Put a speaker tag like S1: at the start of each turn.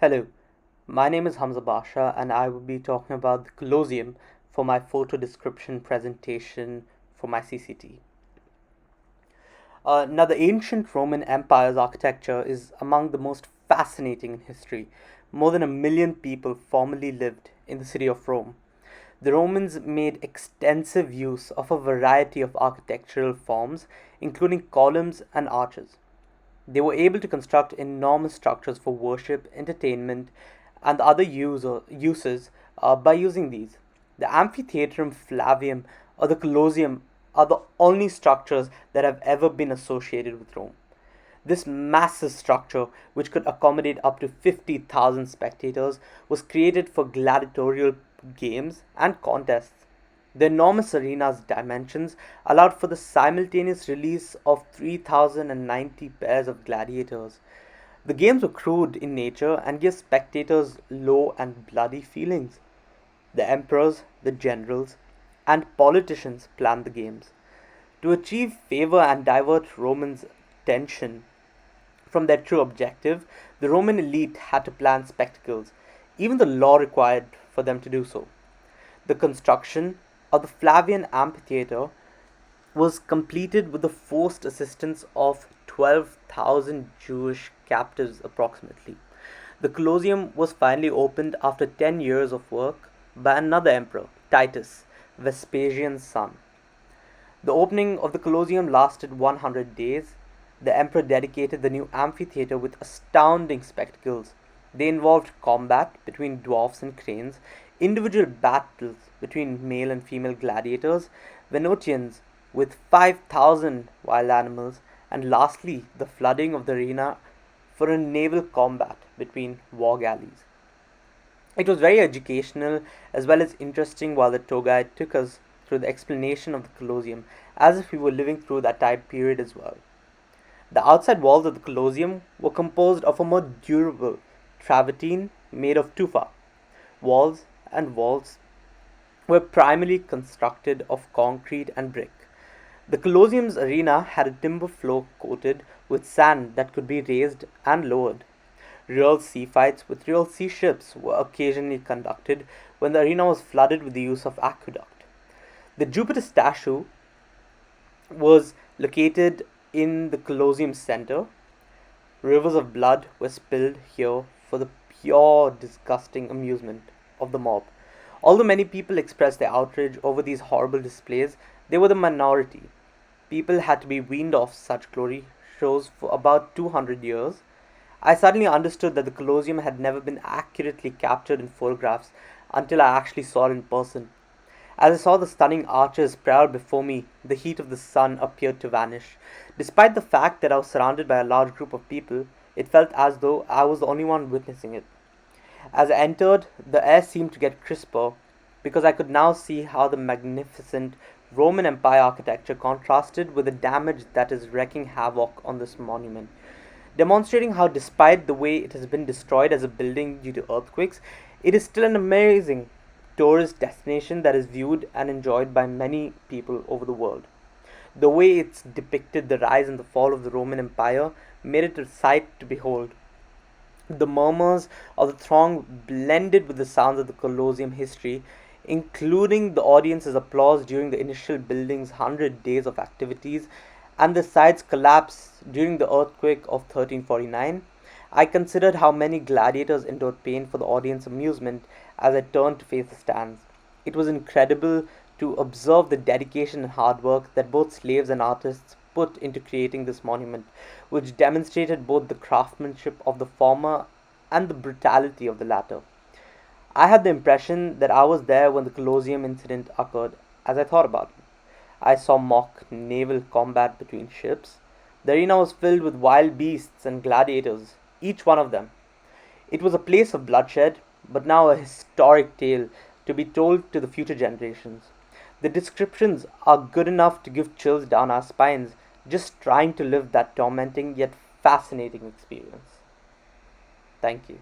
S1: Hello, my name is Hamza and I will be talking about the Colosseum for my photo description presentation for my CCT. Now, the ancient Roman Empire's architecture is among the most fascinating in history. More than 1 million people formerly lived in the city of Rome. The Romans made extensive use of a variety of architectural forms, including columns and arches. They were able to construct enormous structures for worship, entertainment, and other uses by using these. The Amphitheatrum Flavium or the Colosseum are the only structures that have ever been associated with Rome. This massive structure, which could accommodate up to 50,000 spectators, was created for gladiatorial games and contests. The enormous arena's dimensions allowed for the simultaneous release of 3,090 pairs of gladiators. The games were crude in nature and gave spectators low and bloody feelings. The emperors, the generals, and politicians planned the games. To achieve favor and divert Romans' attention from their true objective, the Roman elite had to plan spectacles. Even the law required for them to do so. The construction of the Flavian Amphitheatre was completed with the forced assistance of 12,000 Jewish captives approximately. The Colosseum was finally opened after 10 years of work by another emperor, Titus, Vespasian's son. The opening of the Colosseum lasted 100 days. The emperor dedicated the new amphitheater with astounding spectacles. They involved combat between dwarfs and cranes, individual battles between male and female gladiators, Venetians with 5,000 wild animals, and lastly, the flooding of the arena for a naval combat between war galleys. It was very educational as well as interesting while the tour guide took us through the explanation of the Colosseum as if we were living through that time period as well. The outside walls of the Colosseum were composed of a more durable travertine made of tufa. Walls and vaults were primarily constructed of concrete and brick. The Colosseum's arena had a timber floor coated with sand that could be raised and lowered. Real sea fights with real sea ships were occasionally conducted when the arena was flooded with the use of aqueduct. The Jupiter statue was located in the Colosseum center. Rivers of blood were spilled here for the pure, disgusting amusement of the mob. Although many people expressed their outrage over these horrible displays, they were the minority. People had to be weaned off such glory shows for about 200 years. I suddenly understood that the Colosseum had never been accurately captured in photographs until I actually saw it in person. As I saw the stunning arches spread out before me, the heat of the sun appeared to vanish. Despite the fact that I was surrounded by a large group of people, it felt as though I was the only one witnessing it. As I entered, the air seemed to get crisper because I could now see how the magnificent Roman Empire architecture contrasted with the damage that is wreaking havoc on this monument, demonstrating how, despite the way it has been destroyed as a building due to earthquakes, it is still an amazing tourist destination that is viewed and enjoyed by many people over the world. The way it's depicted the rise and the fall of the Roman Empire made it a sight to behold. The murmurs of the throng blended with the sounds of the Colosseum history, including the audience's applause during the initial building's 100 days of activities and the site's collapse during the earthquake of 1349. I considered how many gladiators endured pain for the audience amusement as I turned to face the stands. It was incredible to observe the dedication and hard work that both slaves and artists put into creating this monument, which demonstrated both the craftsmanship of the former and the brutality of the latter. I had the impression that I was there when the Colosseum incident occurred as I thought about it. I saw mock naval combat between ships. The arena was filled with wild beasts and gladiators, each one of them. It was a place of bloodshed, but now a historic tale to be told to the future generations. The descriptions are good enough to give chills down our spines just trying to live that tormenting yet fascinating experience. Thank you.